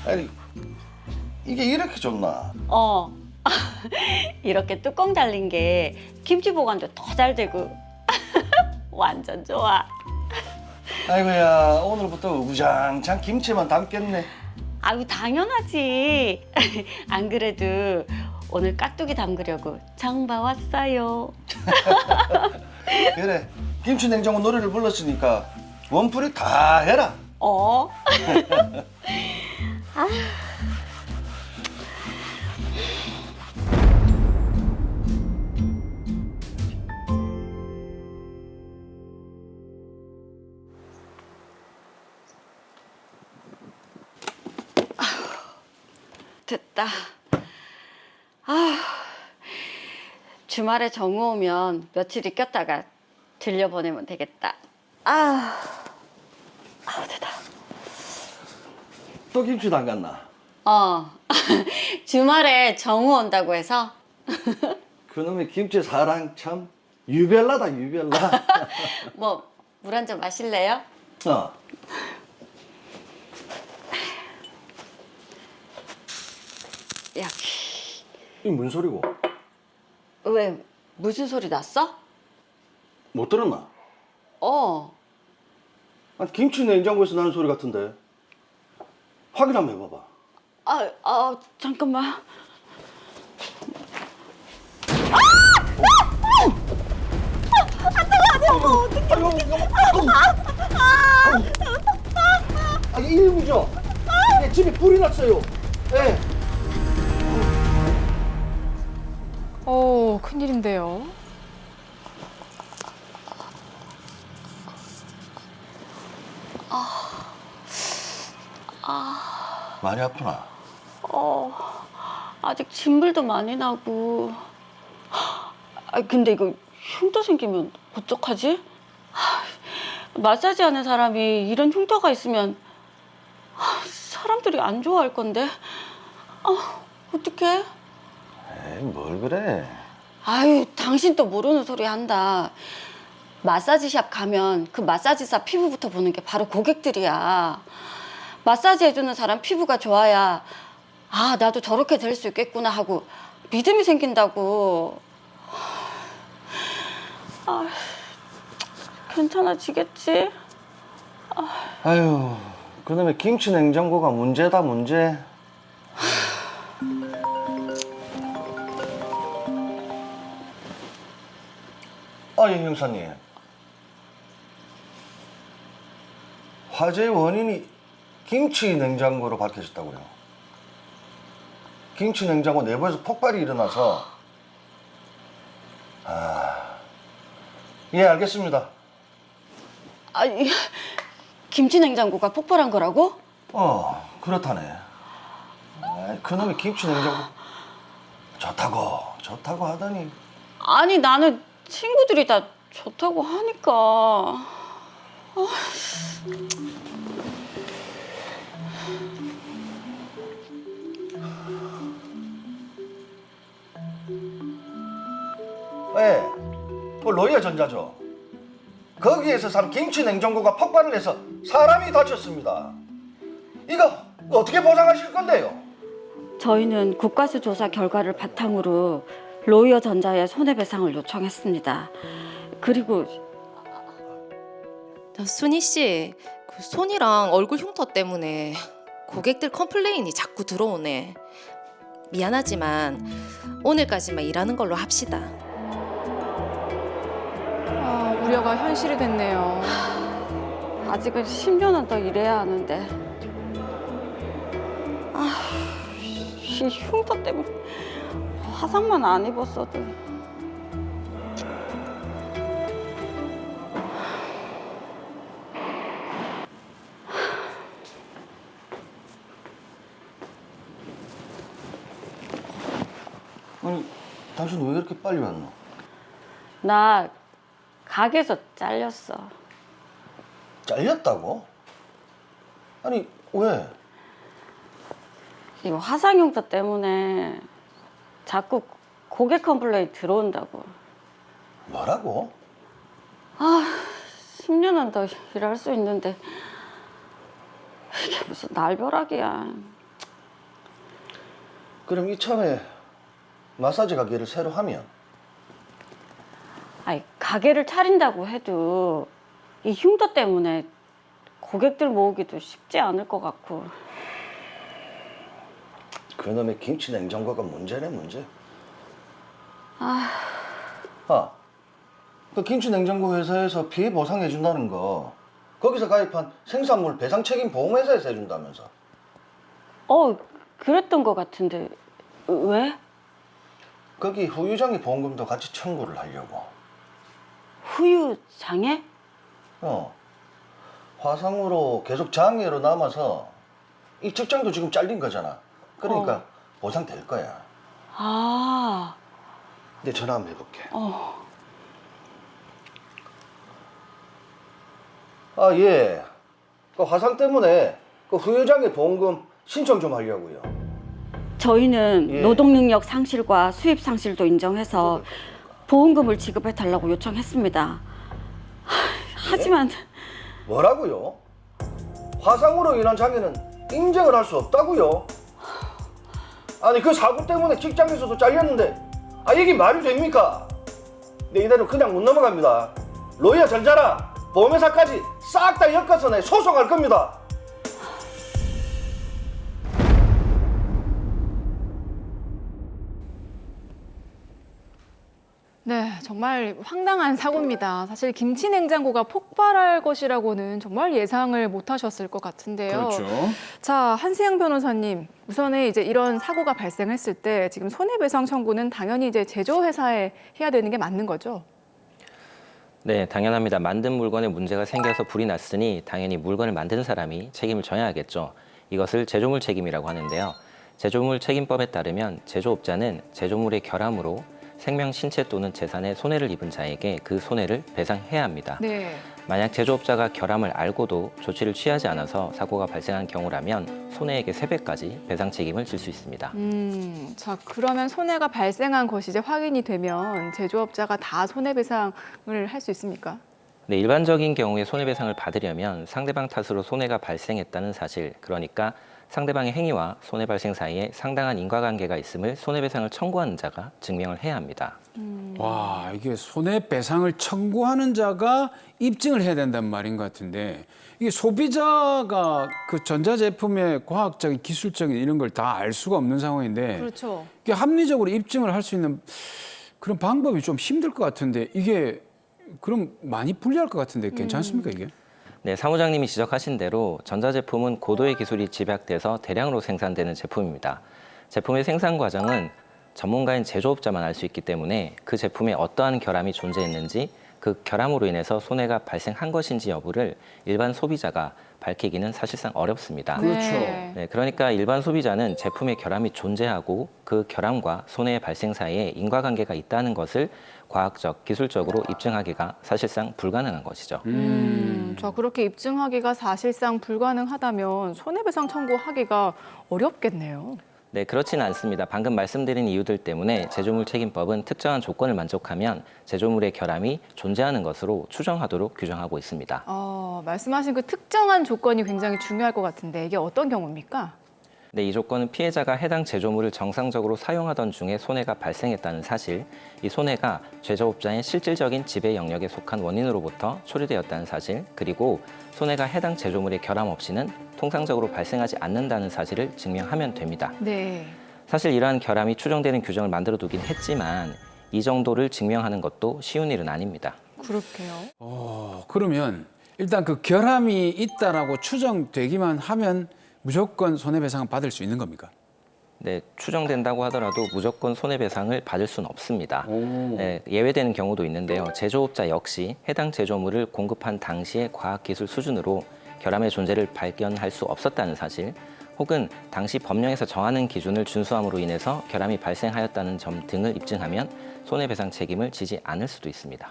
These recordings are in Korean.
아니, 이게 이렇게 좋나? 어. 이렇게 뚜껑 달린 게 김치 보관도 더 잘 되고 완전 좋아. 아이고야, 오늘부터 우장창 김치만 담겠네. 아유 당연하지. 안 그래도 오늘 깍두기 담그려고 장 봐왔어요. 그래, 김치 냉장고 노래를 불렀으니까 원풀이 다 해라. 어? 됐다. 주말에 정우 오면 며칠 있겼다가 들려보내면 되겠다. 됐다. 또 김치 담갔나? 주말에 정우 온다고 해서. 그놈의 김치 사랑 참 유별나다, 유별나. 뭐 물 한 잔 마실래요? 어. 여기. 이게 뭔 소리고? 왜 무슨 소리 났어? 못 들었나? 아니, 김치 냉장고에서 나는 소리 같은데. 확인 한번 해봐봐. 잠깐만. 이게 일부죠? 예, 집에 불이 났어요. 예. 큰일인데요. 많이 아프나? 아직 진불도 많이 나고. 근데 이거 흉터 생기면 어떡하지? 마사지 하는 사람이 이런 흉터가 있으면 사람들이 안 좋아할 건데. 어떡해? 에이, 뭘 그래? 아유, 당신 또 모르는 소리 한다. 마사지샵 가면 그 마사지사 피부부터 보는 게 바로 고객들이야. 마사지 해주는 사람 피부가 좋아야 나도 저렇게 될 수 있겠구나 하고 믿음이 생긴다고. 괜찮아지겠지? 아유, 그놈의 김치 냉장고가 문제다, 문제. 예, 형사님. 화재의 원인이 김치 냉장고로 밝혀졌다고요. 김치 냉장고 내부에서 폭발이 일어나서. 예, 알겠습니다. 김치 냉장고가 폭발한 거라고? 그렇다네. 그놈의 김치 냉장고 좋다고 하더니. 아니, 나는 친구들이 다 좋다고 하니까. 예, 그 로이어전자죠. 거기에서 산 김치 냉장고가 폭발을 해서 사람이 다쳤습니다. 이거 어떻게 보상하실 건데요? 저희는 국가수 조사 결과를 바탕으로 로이어전자에 손해배상을 요청했습니다. 그리고 순희 씨, 그 손이랑 얼굴 흉터 때문에 고객들 컴플레인이 자꾸 들어오네. 미안하지만 오늘까지만 일하는 걸로 합시다. 우려가 현실이 됐네요. 아직은 10년은 더 일해야 하는데. 이 흉터 때문에 화상만 안 입었어도. 아니, 당신 왜 그렇게 빨리 왔노? 나 가게에서 잘렸어. 잘렸다고? 아니, 왜? 이 화상 흉터 때문에 자꾸 고객 컴플레인 들어온다고. 뭐라고? 10년은 더 일할 수 있는데 이게 무슨 날벼락이야. 그럼 이참에 마사지 가게를 새로 하면? 아이, 가게를 차린다고 해도 이 흉터 때문에 고객들 모으기도 쉽지 않을 것 같고. 그놈의 김치 냉장고가 문제네, 문제. 아, 그 김치 냉장고 회사에서 피해 보상해 준다는 거, 거기서 가입한 생산물 배상 책임 보험회사에서 해준다면서. 그랬던 것 같은데 왜? 거기 후유장애 보험금도 같이 청구를 하려고. 후유 장애? 화상으로 계속 장애로 남아서 이 직장도 지금 잘린 거잖아. 그러니까 보상 될 거야. 아, 내 전화 한번 해볼게. 아, 예. 그 화상 때문에 그 후유장애 보험금 신청 좀 하려고요. 저희는 예. 노동능력 상실과 수입 상실도 인정해서 보험금을 지급해 달라고 요청했습니다. 하지만 뭐라고요? 화상으로 인한 장애는 인정을 할 수 없다고요? 아니, 그 사고 때문에 직장에서도 잘렸는데, 이게 말이 됩니까? 내 이대로 그냥 못 넘어갑니다. 로이어 전자랑 보험회사까지 싹 다 엮어서 내 소송할 겁니다. 네, 정말 황당한 사고입니다. 사실 김치 냉장고가 폭발할 것이라고는 정말 예상을 못 하셨을 것 같은데요. 그렇죠. 자, 한세영 변호사님, 우선에 이제 이런 사고가 발생했을 때 지금 손해배상 청구는 당연히 이제 제조회사에 해야 되는 게 맞는 거죠? 네, 당연합니다. 만든 물건에 문제가 생겨서 불이 났으니 당연히 물건을 만든 사람이 책임을 져야겠죠. 이것을 제조물 책임이라고 하는데요. 제조물 책임법에 따르면 제조업자는 제조물의 결함으로 생명, 신체 또는 재산에 손해를 입은 자에게 그 손해를 배상해야 합니다. 네. 만약 제조업자가 결함을 알고도 조치를 취하지 않아서 사고가 발생한 경우라면 손해액의 3배까지 배상 책임을 질 수 있습니다. 자, 그러면 손해가 발생한 것이 이제 확인이 되면 제조업자가 다 손해배상을 할 수 있습니까? 네, 일반적인 경우에 손해배상을 받으려면 상대방 탓으로 손해가 발생했다는 사실, 그러니까 상대방의 행위와 손해 발생 사이에 상당한 인과관계가 있음을 손해배상을 청구하는 자가 증명을 해야 합니다. 와, 이게 손해배상을 청구하는 자가 입증을 해야 된다는 말인 것 같은데, 이게 소비자가 그 전자제품의 과학적인, 기술적인 이런 걸 다 알 수가 없는 상황인데, 그렇죠. 이게 합리적으로 입증을 할 수 있는 그런 방법이 좀 힘들 것 같은데, 이게 그럼 많이 불리할 것 같은데 괜찮습니까, 이게? 네, 사무장님이 지적하신 대로 전자제품은 고도의 기술이 집약돼서 대량으로 생산되는 제품입니다. 제품의 생산 과정은 전문가인 제조업자만 알 수 있기 때문에 그 제품에 어떠한 결함이 존재했는지, 그 결함으로 인해서 손해가 발생한 것인지 여부를 일반 소비자가 밝히기는 사실상 어렵습니다. 그렇죠. 네, 그러니까 일반 소비자는 제품의 결함이 존재하고 그 결함과 손해의 발생 사이에 인과관계가 있다는 것을 과학적, 기술적으로 입증하기가 사실상 불가능한 것이죠. 자, 그렇게 입증하기가 사실상 불가능하다면 손해배상 청구하기가 어렵겠네요. 네, 그렇지는 않습니다. 방금 말씀드린 이유들 때문에 제조물 책임법은 특정한 조건을 만족하면 제조물의 결함이 존재하는 것으로 추정하도록 규정하고 있습니다. 말씀하신 그 특정한 조건이 굉장히 중요할 것 같은데 이게 어떤 경우입니까? 네, 이 조건은 피해자가 해당 제조물을 정상적으로 사용하던 중에 손해가 발생했다는 사실, 이 손해가 제조업자의 실질적인 지배 영역에 속한 원인으로부터 초래되었다는 사실, 그리고 손해가 해당 제조물의 결함 없이는 통상적으로 발생하지 않는다는 사실을 증명하면 됩니다. 네. 사실 이러한 결함이 추정되는 규정을 만들어 두긴 했지만 이 정도를 증명하는 것도 쉬운 일은 아닙니다. 그렇게요. 그러면 일단 그 결함이 있다라고 추정되기만 하면 무조건 손해배상을 받을 수 있는 겁니까? 네, 추정된다고 하더라도 무조건 손해배상을 받을 수는 없습니다. 네, 예외되는 경우도 있는데요. 제조업자 역시 해당 제조물을 공급한 당시의 과학기술 수준으로 결함의 존재를 발견할 수 없었다는 사실, 혹은 당시 법령에서 정하는 기준을 준수함으로 인해서 결함이 발생하였다는 점 등을 입증하면 손해배상 책임을 지지 않을 수도 있습니다.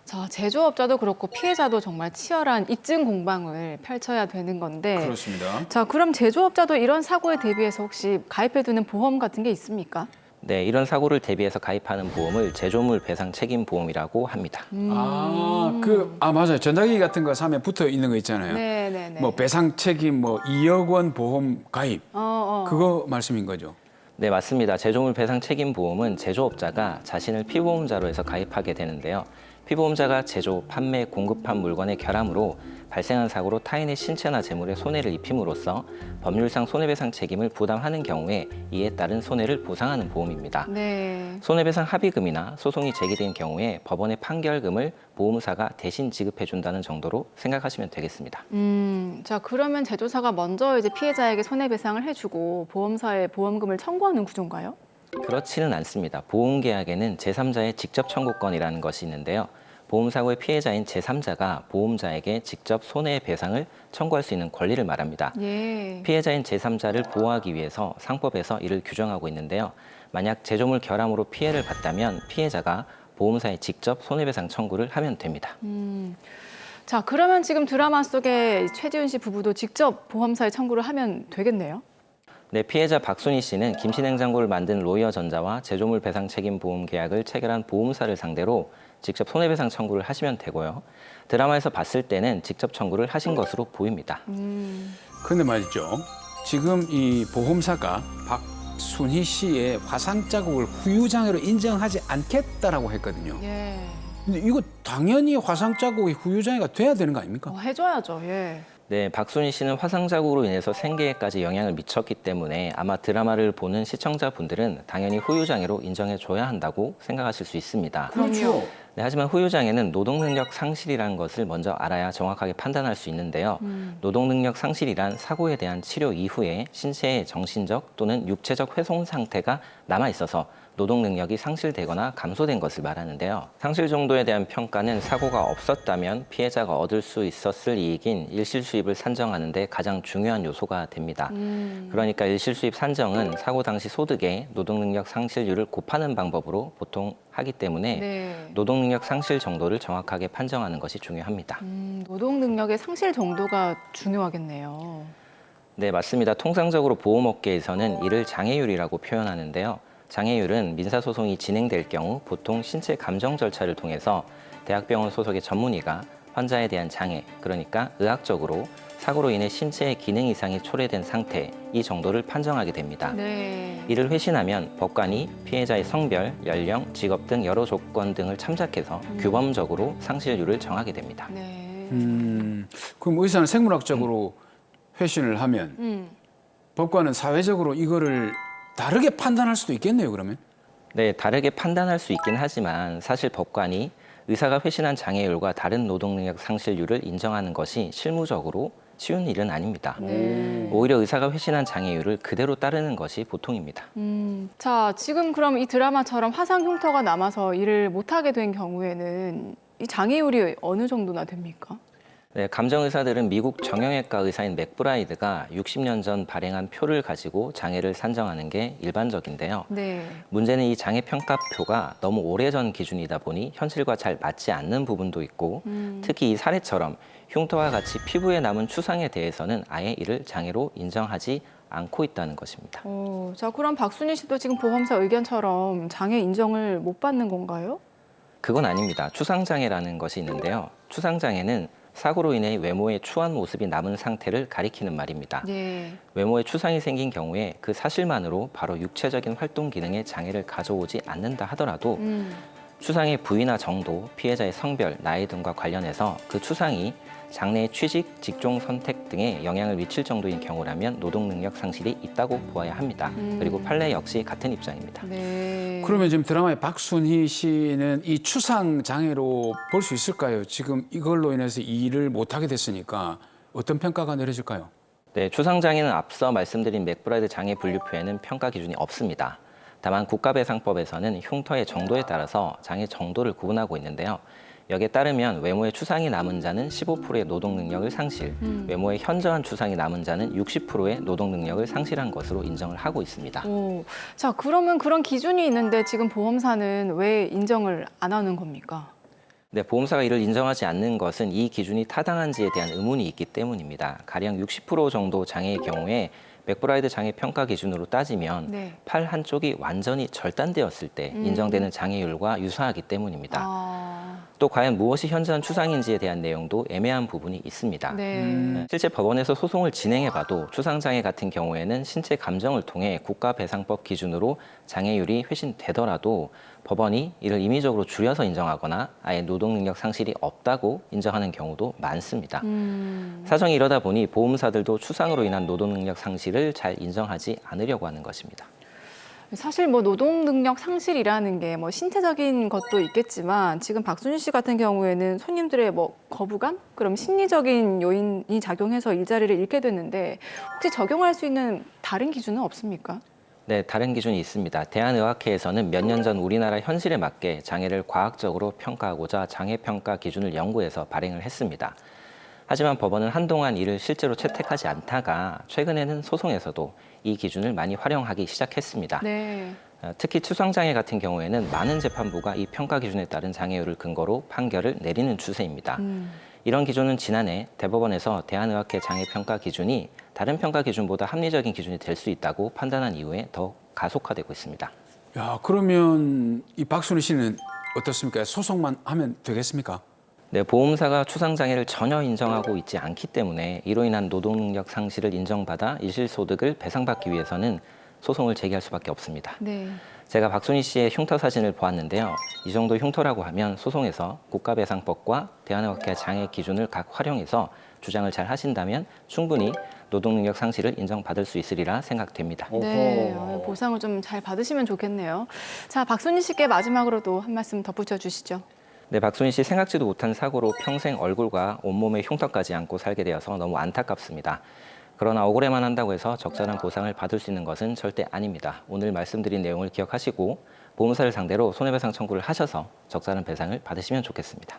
자, 제조업자도 그렇고 피해자도 정말 치열한 입증 공방을 펼쳐야 되는 건데. 그렇습니다. 자, 그럼 제조업자도 이런 사고에 대비해서 혹시 가입해두는 보험 같은 게 있습니까? 네, 이런 사고를 대비해서 가입하는 보험을 제조물 배상 책임 보험이라고 합니다. 맞아요. 전자기기 같은 거 사면 붙어 있는 거 있잖아요. 네네네. 뭐 배상 책임 뭐 2억 원 보험 가입. 그거 말씀인 거죠. 네, 맞습니다. 제조물 배상 책임 보험은 제조업자가 자신을 피보험자로 해서 가입하게 되는데요. 피보험자가 제조, 판매, 공급한 물건의 결함으로 발생한 사고로 타인의 신체나 재물에 손해를 입힘으로써 법률상 손해배상 책임을 부담하는 경우에 이에 따른 손해를 보상하는 보험입니다. 네. 손해배상 합의금이나 소송이 제기된 경우에 법원의 판결금을 보험사가 대신 지급해준다는 정도로 생각하시면 되겠습니다. 자, 그러면 제조사가 먼저 이제 피해자에게 손해배상을 해주고 보험사에 보험금을 청구하는 구조인가요? 그렇지는 않습니다. 보험계약에는 제3자의 직접 청구권이라는 것이 있는데요. 보험사고의 피해자인 제3자가 보험자에게 직접 손해배상을 청구할 수 있는 권리를 말합니다. 예. 피해자인 제3자를 보호하기 위해서 상법에서 이를 규정하고 있는데요. 만약 제조물 결함으로 피해를 봤다면 피해자가 보험사에 직접 손해배상 청구를 하면 됩니다. 자, 그러면 지금 드라마 속에 최지훈 씨 부부도 직접 보험사에 청구를 하면 되겠네요? 네, 피해자 박순희 씨는 김치냉장고를 만든 로이어전자와 제조물 배상 책임 보험 계약을 체결한 보험사를 상대로 직접 손해배상 청구를 하시면 되고요. 드라마에서 봤을 때는 직접 청구를 하신 것으로 보입니다. 근데 말이죠. 지금 이 보험사가 박순희 씨의 화상 자국을 후유장애로 인정하지 않겠다라고 했거든요. 예. 근데 이거 당연히 화상 자국이 후유장애가 돼야 되는 거 아닙니까? 해줘야죠. 예. 네, 박순희 씨는 화상 자국으로 인해서 생계에까지 영향을 미쳤기 때문에 아마 드라마를 보는 시청자분들은 당연히 후유장애로 인정해줘야 한다고 생각하실 수 있습니다. 그렇죠. 네, 하지만 후유장애는 노동능력 상실이라는 것을 먼저 알아야 정확하게 판단할 수 있는데요. 노동능력 상실이란 사고에 대한 치료 이후에 신체의 정신적 또는 육체적 훼손 상태가 남아있어서 노동능력이 상실되거나 감소된 것을 말하는데요. 상실 정도에 대한 평가는 사고가 없었다면 피해자가 얻을 수 있었을 이익인 일실수입을 산정하는 데 가장 중요한 요소가 됩니다. 그러니까 일실수입 산정은 사고 당시 소득의 노동능력 상실률을 곱하는 방법으로 보통 하기 때문에 네. 노동능력 상실 정도를 정확하게 판정하는 것이 중요합니다. 노동능력의 상실 정도가 중요하겠네요. 네, 맞습니다. 통상적으로 보험업계에서는 이를 장애율이라고 표현하는데요. 장애율은 민사소송이 진행될 경우 보통 신체 감정 절차를 통해서 대학병원 소속의 전문의가 환자에 대한 장애, 그러니까 의학적으로 사고로 인해 신체의 기능 이상이 초래된 상태, 이 정도를 판정하게 됩니다. 네. 이를 회신하면 법관이 피해자의 성별, 연령, 직업 등 여러 조건 등을 참작해서 규범적으로 상실률을 정하게 됩니다. 네. 그럼 의사는 생물학적으로 회신을 하면 법관은 사회적으로 이거를 다르게 판단할 수도 있겠네요, 그러면? 네, 다르게 판단할 수 있긴 하지만 사실 법관이 의사가 회신한 장애율과 다른 노동능력 상실률을 인정하는 것이 실무적으로 쉬운 일은 아닙니다. 오히려 의사가 회신한 장애율을 그대로 따르는 것이 보통입니다. 자, 지금 그럼 이 드라마처럼 화상 흉터가 남아서 일을 못하게 된 경우에는 이 장애율이 어느 정도나 됩니까? 네, 감정의사들은 미국 정형외과 의사인 맥브라이드가 60년 전 발행한 표를 가지고 장애를 산정하는 게 일반적인데요. 네. 문제는 이 장애 평가표가 너무 오래전 기준이다 보니 현실과 잘 맞지 않는 부분도 있고 특히 이 사례처럼 흉터와 같이 피부에 남은 추상에 대해서는 아예 이를 장애로 인정하지 않고 있다는 것입니다. 자, 그럼 박순희 씨도 지금 보험사 의견처럼 장애 인정을 못 받는 건가요? 그건 아닙니다. 추상장애라는 것이 있는데요. 추상장애는 사고로 인해 외모에 추한 모습이 남은 상태를 가리키는 말입니다. 네. 외모에 추상이 생긴 경우에 그 사실만으로 바로 육체적인 활동 기능에 장애를 가져오지 않는다 하더라도 추상의 부위나 정도, 피해자의 성별, 나이 등과 관련해서 그 추상이 장래의 취직, 직종 선택 등에 영향을 미칠 정도인 경우라면 노동능력 상실이 있다고 보아야 합니다. 그리고 판례 역시 같은 입장입니다. 네. 그러면 지금 드라마의 박순희 씨는 이 추상 장애로 볼 수 있을까요? 지금 이걸로 인해서 일을 못하게 됐으니까 어떤 평가가 내려질까요? 네, 추상장애는 앞서 말씀드린 맥브라이드 장애 분류표에는 평가 기준이 없습니다. 다만 국가배상법에서는 흉터의 정도에 따라서 장애 정도를 구분하고 있는데요. 여기에 따르면 외모에 추상이 남은 자는 15%의 노동능력을 상실, 외모에 현저한 추상이 남은 자는 60%의 노동능력을 상실한 것으로 인정을 하고 있습니다. 자, 그러면 그런 기준이 있는데 지금 보험사는 왜 인정을 안 하는 겁니까? 네, 보험사가 이를 인정하지 않는 것은 이 기준이 타당한지에 대한 의문이 있기 때문입니다. 가령 60% 정도 장애의 경우에 맥브라이드 장애 평가 기준으로 따지면 네. 팔 한쪽이 완전히 절단되었을 때 인정되는 장애율과 유사하기 때문입니다. 아, 또 과연 무엇이 현저한 추상인지에 대한 내용도 애매한 부분이 있습니다. 네. 실제 법원에서 소송을 진행해봐도 추상장애 같은 경우에는 신체 감정을 통해 국가배상법 기준으로 장애율이 회신되더라도 법원이 이를 임의적으로 줄여서 인정하거나 아예 노동능력 상실이 없다고 인정하는 경우도 많습니다. 사정이 이러다 보니 보험사들도 추상으로 인한 노동능력 상실을 잘 인정하지 않으려고 하는 것입니다. 사실 뭐 노동 능력 상실이라는 게 뭐 신체적인 것도 있겠지만 지금 박순희 씨 같은 경우에는 손님들의 뭐 거부감, 그럼 심리적인 요인이 작용해서 일자리를 잃게 됐는데 혹시 적용할 수 있는 다른 기준은 없습니까? 네, 다른 기준이 있습니다. 대한의학회에서는 몇 년 전 우리나라 현실에 맞게 장애를 과학적으로 평가하고자 장애평가 기준을 연구해서 발행을 했습니다. 하지만 법원은 한동안 이를 실제로 채택하지 않다가 최근에는 소송에서도 이 기준을 많이 활용하기 시작했습니다. 네. 특히 추상장애 같은 경우에는 많은 재판부가 이 평가 기준에 따른 장애율을 근거로 판결을 내리는 추세입니다. 이런 기준은 지난해 대법원에서 대한의학회 장애평가 기준이 다른 평가 기준보다 합리적인 기준이 될 수 있다고 판단한 이후에 더 가속화되고 있습니다. 야, 그러면 이 박순희 씨는 어떻습니까? 소송만 하면 되겠습니까? 네, 보험사가 추상장애를 전혀 인정하고 있지 않기 때문에 이로 인한 노동능력 상실을 인정받아 일실소득을 배상받기 위해서는 소송을 제기할 수밖에 없습니다. 네. 제가 박순희 씨의 흉터 사진을 보았는데요. 이 정도 흉터라고 하면 소송에서 국가배상법과 대한의학회 장애 기준을 각 활용해서 주장을 잘 하신다면 충분히 노동능력 상실을 인정받을 수 있으리라 생각됩니다. 네. 어허. 보상을 좀 잘 받으시면 좋겠네요. 자, 박순희 씨께 마지막으로도 한 말씀 덧붙여 주시죠. 네, 박순희 씨 생각지도 못한 사고로 평생 얼굴과 온몸에 흉터까지 안고 살게 되어서 너무 안타깝습니다. 그러나 억울해만 한다고 해서 적절한 보상을 받을 수 있는 것은 절대 아닙니다. 오늘 말씀드린 내용을 기억하시고 보험사를 상대로 손해배상 청구를 하셔서 적절한 배상을 받으시면 좋겠습니다.